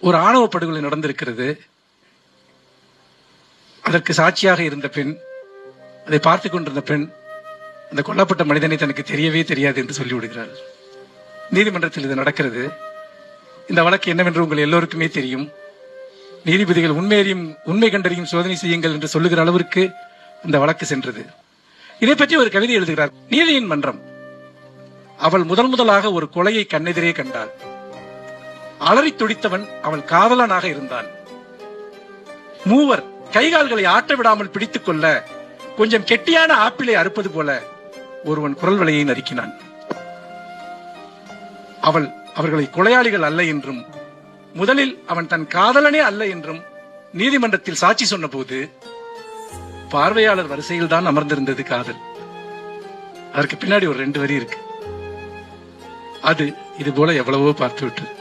ஒரு ஆணவ படுகொலை நடந்திருக்கிறது. அதற்கு சாட்சியாக இருந்த பெண், அதை பார்த்து கொண்டிருந்த பெண், அந்த கொல்லப்பட்ட மனிதனை தனக்கு தெரியவே தெரியாது என்று சொல்லிவிடுகிறார். நீதிமன்றத்தில் இது நடக்கிறது. இந்த வழக்கு என்னவென்று உங்கள் எல்லோருக்குமே தெரியும். நீதிபதிகள் உண்மை கண்டறியும் சோதனை செய்யுங்கள் என்று சொல்லுகிற அளவிற்கு இந்த வழக்கு சென்றது. இதை பற்றி ஒரு கவிதை எழுதுகிறார். நீதியின் மன்றம். அவள் முதலாக ஒரு கொலையை கண்ணெதிரே கண்டாள். அலறி துடித்தவன் அவள் காதலனாக இருந்தான். மூவர் கைகால்களை ஆட்ட விடாமல் பிடித்துக் கொள்ள கொஞ்சம் கெட்டியான ஆப்பிளை அறுப்பது போல ஒருவன் குரல் வலையை நறுக்கினான். அவர்களை கொலையாளிகள் அல்ல என்றும், முதலில் அவன் தன் காதலனே அல்ல என்றும் நீதிமன்றத்தில் சாட்சி சொன்ன போது பார்வையாளர் வரிசையில் தான் அமர்ந்திருந்தது காதல். அதற்கு பின்னாடி ஒரு 2 வரி இருக்கு. அது இது போல எவ்வளவோ பார்த்து விட்டது.